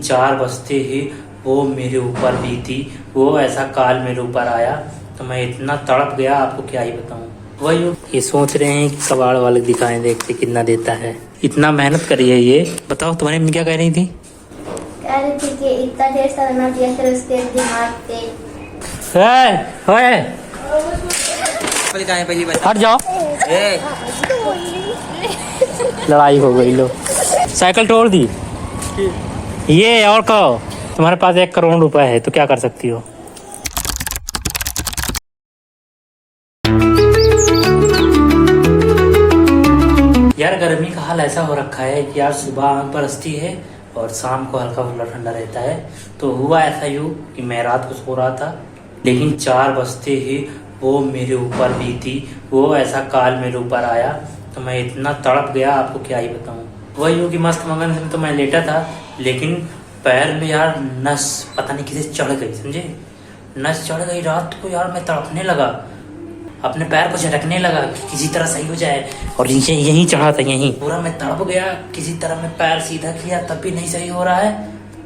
4 बजते ही वो मेरे ऊपर बीती, वो ऐसा काल मेरे ऊपर आया तो मैं इतना तड़प गया, आपको क्या ही बताऊं। वही ये सोच रहे हैं कि कबाड़ वाले दिखाएं, देखते कितना देता है। इतना मेहनत करी है ये। बताओ तुम्हारी मम्मी क्या कह रही थी? कह रही थी कि इतना ढेर सारा ना दिया फिर उसके दिमाग पे। पहली बार हट जाओ। लड़ाई हो गई। लो साइकिल तोड़ दी ये। और कहो, तुम्हारे पास 1 करोड़ रुपए है तो क्या कर सकती हो? यार गर्मी का हाल ऐसा हो रखा है कि यार सुबह आग बरसती है और शाम को हल्का फुल्का ठंडा रहता है। तो हुआ ऐसा यूँ कि मैं रात को सो रहा था, लेकिन 4 बजते ही वो मेरे ऊपर बीती, वो ऐसा काल मेरे ऊपर आया तो मैं इतना तड़प गया, आपको क्या ही बताऊं। वही यूँ कि मस्त मगन से तो मैं लेटा था, लेकिन पैर में यार नस पता नहीं किसे चढ़ गई, समझे? नस चढ़ गई रात को यार। मैं तड़पने लगा, अपने पैर को झटकने लगा कि किसी तरह सही हो जाए, और यहीं चढ़ा था, यहीं पूरा मैं तड़प गया। किसी तरह मैं पैर सीधा किया तब भी नहीं सही हो रहा है,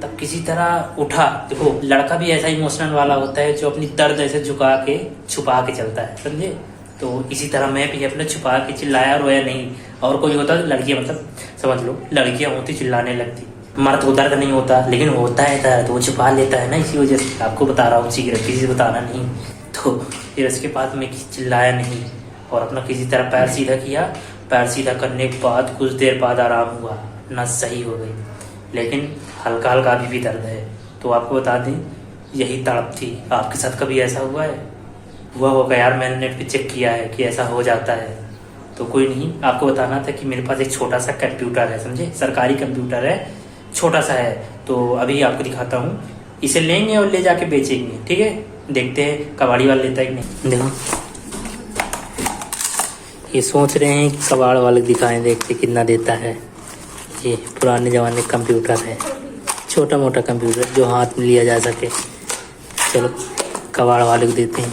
तब किसी तरह उठा। देखो लड़का भी ऐसा इमोशनल वाला होता है जो अपनी दर्द ऐसे झुका के छुपा के चलता है, समझे? तो इसी तरह मैं भी अपने छुपा के चिल्लाया रोया नहीं। और कोई होता तो लड़कियां, मतलब समझ लो लड़कियां होती चिल्लाने लगती, मर्द को दर्द नहीं होता, लेकिन होता है दर्द, वो छुपा लेता है ना। इसी वजह से आपको बता रहा हूँ सीक्रेट, किसी से बताना नहीं। तो फिर उसके बाद मैं चिल्लाया नहीं और अपना किसी तरह पैर सीधा किया। पैर सीधा करने के बाद कुछ देर बाद आराम हुआ, नस सही हो गई, लेकिन हल्का हल्का अभी भी दर्द है। तो आपको बता दें यही तड़प थी। आपके साथ कभी ऐसा हुआ है? हुआ होगा यार, मैंने नेट पे चेक किया है कि ऐसा हो जाता है। तो कोई नहीं, आपको बताना था कि मेरे पास एक छोटा सा कंप्यूटर है, समझे? सरकारी कंप्यूटर है, छोटा सा है। तो अभी आपको दिखाता हूँ, इसे लेंगे और ले जाके बेचेंगे, ठीक है? देखते हैं कबाड़ी वाला लेता है कि नहीं। देखो ये सोच रहे हैं कि कबाड़ वाले दिखाएं, देखते कितना देता है। ये पुराने ज़माने का कंप्यूटर है, छोटा मोटा कंप्यूटर जो हाथ में लिया जा सके। चलो कबाड़ वाले को देते हैं।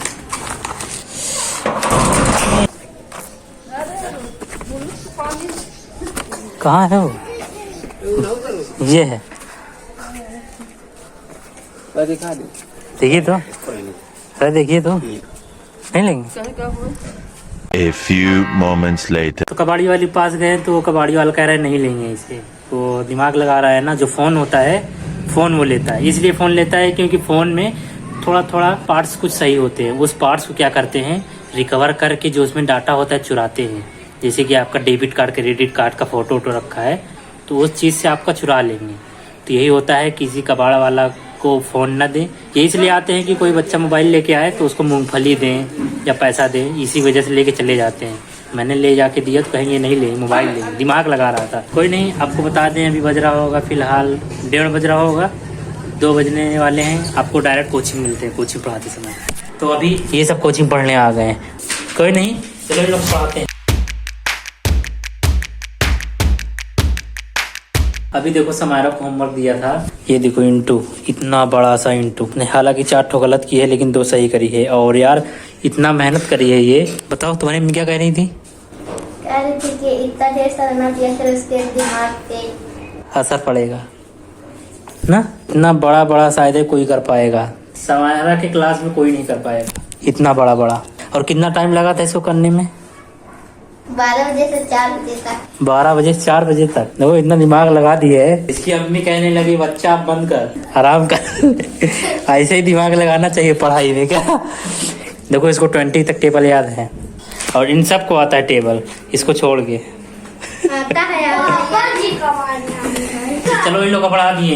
कहाँ है वो? ये है, देखिए तो, अरे देखिए तो, नहीं लेंगे। A few moments later. तो कबाड़ी वाले पास गए तो कबाड़ी वाला कह रहा है नहीं लेंगे इसे। तो दिमाग लगा रहा है ना, जो फ़ोन होता है फ़ोन वो लेता है। इसलिए फ़ोन लेता है क्योंकि फ़ोन में थोड़ा थोड़ा पार्ट्स कुछ सही होते हैं। उस पार्ट्स को क्या करते हैं, रिकवर करके जो उसमें डाटा होता है चुराते हैं। जैसे कि आपका डेबिट कार्ड क्रेडिट कार्ड का फ़ोटो वोटो रखा है तो उस चीज़ से आपका चुरा लेंगे। तो यही होता है, किसी कबाड़ वाला को फ़ोन ना दें। ये इसलिए आते हैं कि कोई बच्चा मोबाइल लेके आए तो उसको मूंगफली दें या पैसा दें, इसी वजह से लेके चले जाते हैं। मैंने ले जाके दिया तो कहेंगे नहीं ले, मोबाइल ले। दिमाग लगा रहा था। कोई नहीं, आपको बता दें अभी बज रहा होगा फिलहाल 1:30 बज रहा होगा, 2 बजने वाले हैं। आपको डायरेक्ट कोचिंग मिलते हैं कोचिंग पढ़ाते समय। तो अभी ये सब कोचिंग पढ़ने आ गए हैं। कोई नहीं, चलो लोग पढ़ाते हैं। अभी देखो समायरा को होमवर्क दिया था, ये देखो इंटू, इतना बड़ा सा इंटू। हालांकि 4 ठो गलत की है लेकिन 2 सही करी है। और यार इतना मेहनत करी है ये। बताओ तुम्हारी मम्मी क्या कह रही थी? कह रही थी कि इतना ढेर सारा ना दिया फिर उसके दिमाग पे असर पड़ेगा ना। इतना बड़ा बड़ा शायद ही कोई कर पाएगा, समायरा के क्लास में कोई नहीं कर पाएगा इतना बड़ा बड़ा। और कितना टाइम लगा था इसको करने में? 12 बजे से 4 बजे तक। 12 बजे से 4 बजे तक। देखो इतना दिमाग लगा दिए है। इसकी अम्मी कहने लगी बच्चा आप बंद कर, आराम कर। ऐसे ही दिमाग लगाना चाहिए पढ़ाई में, क्या? देखो इसको 20 तक टेबल याद है और इन सब को आता है टेबल, इसको छोड़ के। आता है चलो इन लोग को पढ़ा दिए।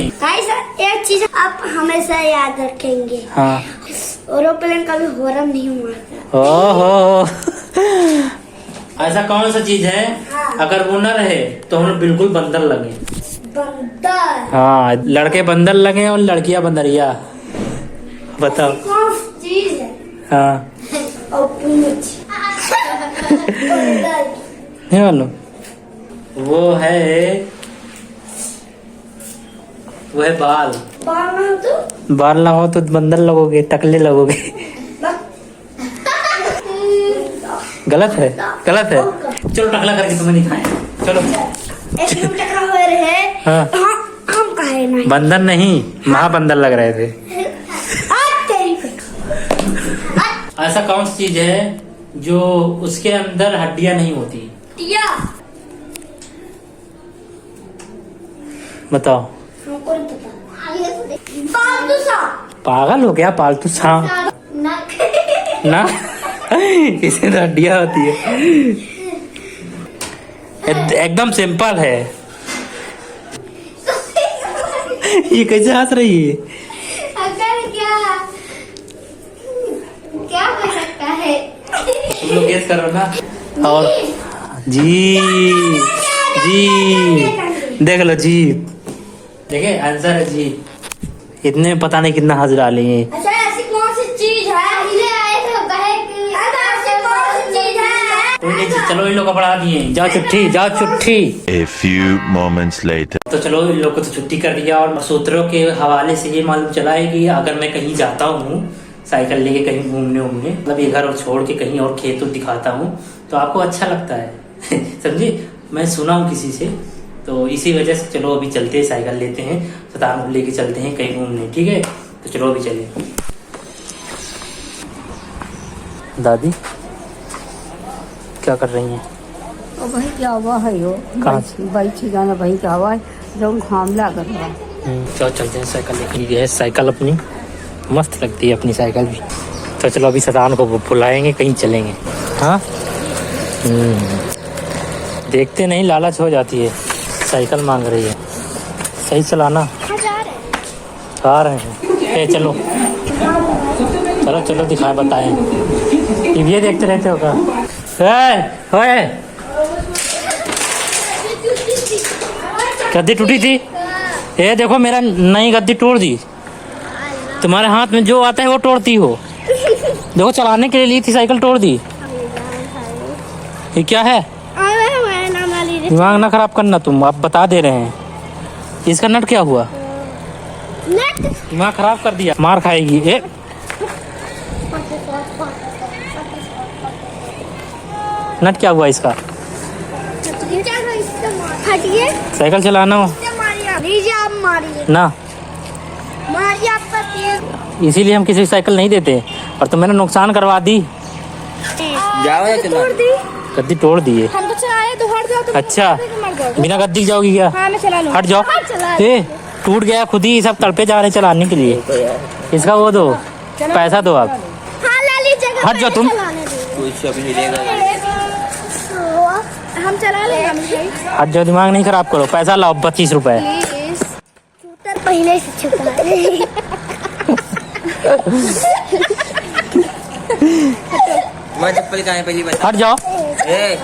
एक चीज आप हमेशा याद रखेंगे, हाँ, एरोप्लेन कभी हॉर्न नहीं मारता। ओहो, ऐसा कौन सा चीज है? हाँ। अगर वो न रहे तो हम लोग बिल्कुल बंदर लगे। बंदर? हाँ, लड़के बंदर लगे और लड़कियां बंदरिया। बताओ कौन सी चीज है? हाँ और पूछ। नहीं मालूम? वो है बाल। बाल ना हो तो? बाल ना हो तो बंदर लगोगे, टकले लगोगे। गलत है, गलत है। चलो टकला करके तुम्हें दिखाएं। चलो टकला हुए रहे। हाँ। हम कहे नहीं। बंदर नहीं, महाबंदर लग रहे थे। ऐसा कौन सी चीज है जो उसके अंदर हड्डियां नहीं होती? टिया। बताओ। हमको नहीं पता। पालतू सांप। पागल हो गया? पालतू सांप नक। ना, इसमें तो हड्डियां होती है। एकदम सिंपल है। ये कैसे हंस रही है? अगर क्या हो सकता है? तुम लोग गेस करो ना। और जी, जी देख लो जी, देखे आंसर है जी। इतने में पता नहीं कितना हंस डाले हैं। अच्छा ऐसी कौन सी चीज है? इधर आए थे कहे कि ऐसी कौन सी चीज है? कोई नहीं, चलो इन लोग को पढ़ा दिए। जाओ छुट्टी, जाओ छुट्टी। A few moments later. तो चलो इन लोग को तो छुट्टी कर दिया। और सूत्रों के हवाले से ये मालूम चला है कि अगर मैं कहीं जाता हूँ साइकिल लेके कहीं घूमने मतलब ये घर और छोड़ के कहीं और खेत दिखाता हूँ तो आपको अच्छा लगता है। समझे? मैं सुना हूँ किसी से, तो इसी वजह से चलो अभी चलते हैं, साइकिल लेते हैं, सतान को लेके चलते हैं कहीं घूमने। ठीक है, तो चलो अभी चले। दादी क्या कर रही हैं? भाई क्या हुआ है यो? कहाँ? बैठी जाना भाई क्या हुआ है? जब घाम लग रहा। चलो चलते हैं, साइकिल लेके। ये है साइकिल अपनी, मस्त लगती है अपनी साइकिल भी। तो चलो अभी सतान को बुलाएंगे, कहीं चलेंगे। हाँ, देखते नहीं लालच हो जाती है। साइकिल मांग रही है, सही चलाना। आ रहे हैं। ए चलो चलो चलो, दिखाए बताएं। ये देखते रहते हो क्या? गद्दी टूटी थी? ये देखो मेरा नई गद्दी तोड़ दी। तुम्हारे हाथ में जो आता है वो तोड़ती हो। देखो चलाने के लिए ली थी साइकिल, तोड़ दी। ये क्या है? दिमाग ना खराब करना तुम, आप बता दे रहे हैं। इसका नट क्या हुआ? दिमाग खराब कर दिया, मार खाएगी। नट क्या हुआ इसका? साइकिल चलाना हो ना, इसीलिए हम किसी की साइकिल नहीं देते। और तुम मैंने नुकसान करवा दी। जाओ या चलो। गद्दी तोड़ दी है। हम तो चलाए तो हट जाओ। तो अच्छा, बिना गद्दी जाओगी क्या? हाँ मैं चला लूँ। हट जाओ। टूट गया खुद ही, सब तड़पे जा रहे चलाने के लिए। इसका वो दो, पैसा दो आप। हाँ ले लीजिएगा। हट जाओ तुम। कुछ अभी मिलेगा। हम चला लेंगे। हट जाओ, दिमाग नहीं खराब करो। पैसा लाओ 25 रुपए। शूटर पहले से छुपा है। मैं चप्पल कहाँ है पहली बता। हट जाओ। ए,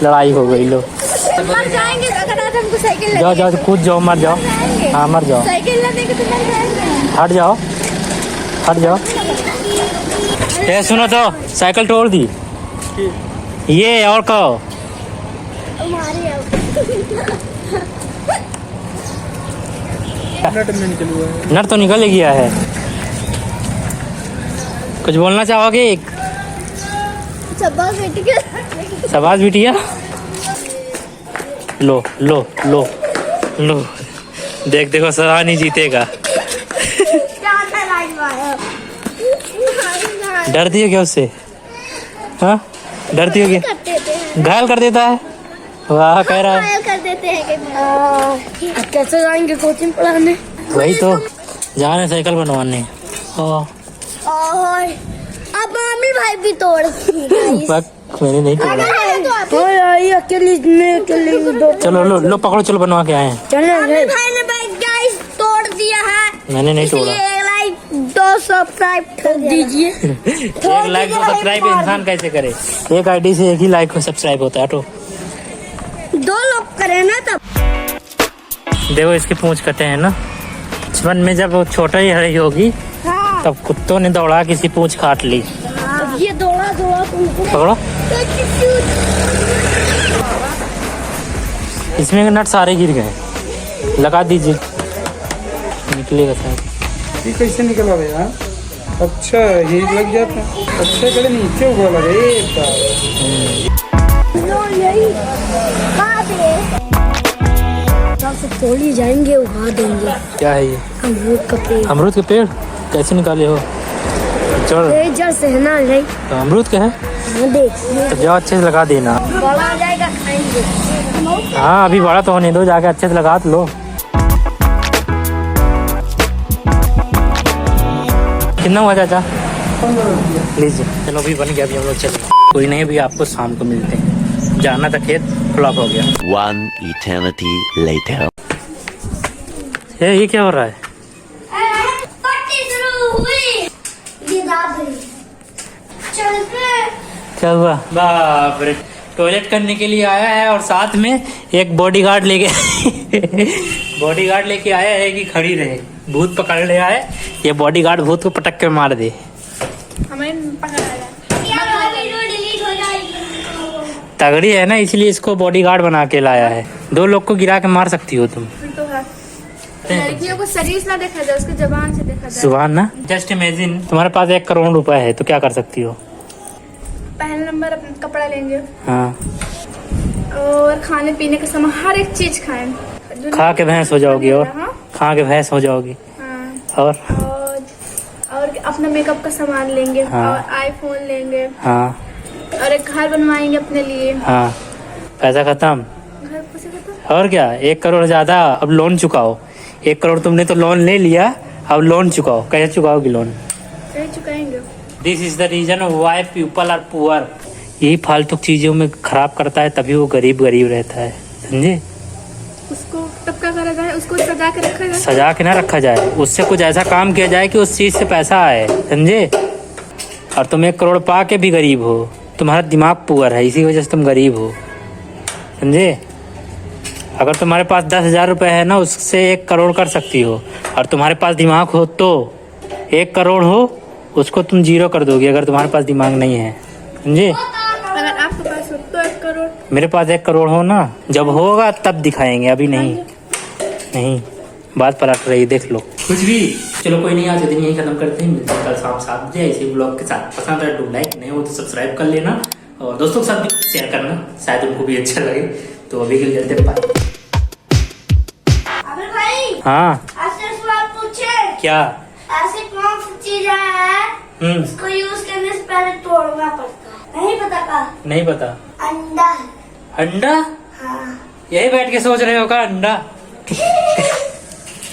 लड़ाई हो गई लो। मर जाएंगे अगर आज हमको साइकिल जाओ जाओ, कूद जाओ, मर जाओ। हाँ मर जाओ। साइकिल ना देके तो मर जाएंगे। हट जाओ, हट जाओ। ये सुनो तो, साइकिल तोड़ दी ये। और कहो नट तो निकल ही गया है। कुछ बोलना चाहोगे? शाबाश बिटिया। लो लो लो लो, देख देखो सदा नहीं जीतेगा। डरती हो क्या उससे? हाँ डरती हो क्या? घायल कर देता है। वाह कह रहा है। कर देते हैं। कैसे जाएंगे कोचिंग पढ़ाने? वही तो, जाने साइकिल बनवाने। और अब मामी भाई भी तोड़ दी। मैंने नहीं तोड़ा। चलो लो लो पकड़ो, चलो बनवा के आए हैं। मामी भाई ने गाइस तोड़ दिया है। मैंने नहीं तोड़ा। एक लाइक 2 सब्सक्राइब कर दीजिए। 1 लाइक 2 सब्सक्राइब इंसान कैसे करे? एक आईडी से 1 ही लाइक को सब्सक्राइब होता है। तो 2 लोग करे ना तब। देखो इसकी पूंछ कटे हैं ना। बचपन में जब वो छोटा ही हरी होगी हाँ। तब कुत्तों ने दौड़ा के इसकी पूंछ काट ली। ये दौड़ा तुमको पकड़ो। इसमें के नट सारे गिर गए, लगा दीजिए, निकलेगा शायद। ये कैसे निकला भैया? अच्छा ये लग जाता। अच्छा कड़े नीचे हुआ लगे। से तोड़ी जाएंगे उगा देंगे। क्या है ये? अमरूद का पेड़। अमरूद के पेड़ कैसे निकाले हो? जड़ जड़ से है ना नहीं। तो अमरूद के हैं देखिए तो जाओ अच्छे से लगा देना। बड़ा हो जाएगा खाएंगे। हाँ अभी बड़ा तो होने दो, जाके अच्छे से लगा तो लो। कितना हुआ चाचा? लीजिए। चलो अभी बन गया, अभी हम लोग चलें। कोई नहीं, अभी आपको शाम को मिलते हैं। जाना था खेत, फ्लॉप हो गया। One eternity later. ये क्या हो रहा है? पार्टी शुरू हुई। ये दादी चलते। क्या हुआ? बाप रे, टॉयलेट करने के लिए आया है और साथ में एक बॉडीगार्ड बॉडीगार्ड लेके आया है कि खड़ी रहे। भूत पकड़ ले आए, ये बॉडीगार्ड भूत को पटक के मार दे। हमें पकड़ आया। वीडियो डिलीट हो जाएगी। तगड़ी है ना, इसलिए इसको बॉडीगार्ड बना के लाया है। 2 लोग को गिरा के मार सकती हो तुम। तो है लड़कियों को शरीर ना देखा जाए, उसके जबान से देखा जाए। सुभान ना। जस्ट इमेजिन तुम्हारे पास 1 करोड़ रुपए है तो क्या कर सकती हो? पहले नंबर अपना कपड़ा लेंगे हाँ, और खाने पीने का सामान हर एक चीज खाएं। खा के भैंस हो जाओगी। और हाँ? खा के भैंस हो जाओगी। हाँ। और और अपना मेकअप का सामान लेंगे। हाँ। और आईफोन लेंगे। हाँ और एक घर बनवाएंगे अपने लिए। हाँ, पैसा खत्म। घर कैसे करते? और क्या, 1 करोड़ ज्यादा। अब लोन चुकाओ। 1 करोड़ तुमने तो लोन ले लिया, अब लोन चुकाओ। कैसे चुकाओगी लोन? कहीं चुकाएंगे। This is the reason why people are poor. यही फालतू चीजों में खराब करता है, तभी वो गरीब रहता है, समझे? उसको तब क्या करा जाए? उसको सजा के रखा जाए। सजा के ना रखा जाए, उससे कुछ ऐसा काम किया जाए कि उस चीज से पैसा आए, समझे? और तुम 1 करोड़ पा के भी गरीब हो। तुम्हारा दिमाग पुअर है, इसी वजह से तुम गरीब हो, समझे? अगर तुम्हारे पास 10,000 रुपए है ना, उससे 1 करोड़ कर सकती हो। और तुम्हारे पास दिमाग हो तो 1 करोड़ हो, उसको तुम 0 कर दोगे अगर तुम्हारे पास दिमाग नहीं है, समझे? अगर आपके पास हो तो 1 करोड़। मेरे पास 1 करोड़ हो ना, जब होगा तब दिखाएंगे, अभी नहीं। नहीं, बात पलट रही, देख लो कुछ भी। चलो कोई नहीं, आज दिन यही खत्म करते हैं। मिलते हैं कल शाम 7 बजे इसी ब्लॉग के साथ। पसंद आए तो लाइक, नहीं हो तो सब्सक्राइब कर लेना और दोस्तों के साथ भी शेयर करना, शायद उनको भी अच्छा लगे। तो अभी के लिए चलते, बाय। अबे भाई, हाँ ऐसे सवाल पूछे। क्या? ऐसी कौन सी चीज है इसको यूज करने से पहले तोड़ना पड़ता है? नहीं पता का? नहीं पता। अंडा। अंडा? हाँ। यही बैठ के सोच रहे हो का अंडा?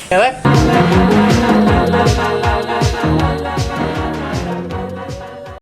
क्या बात?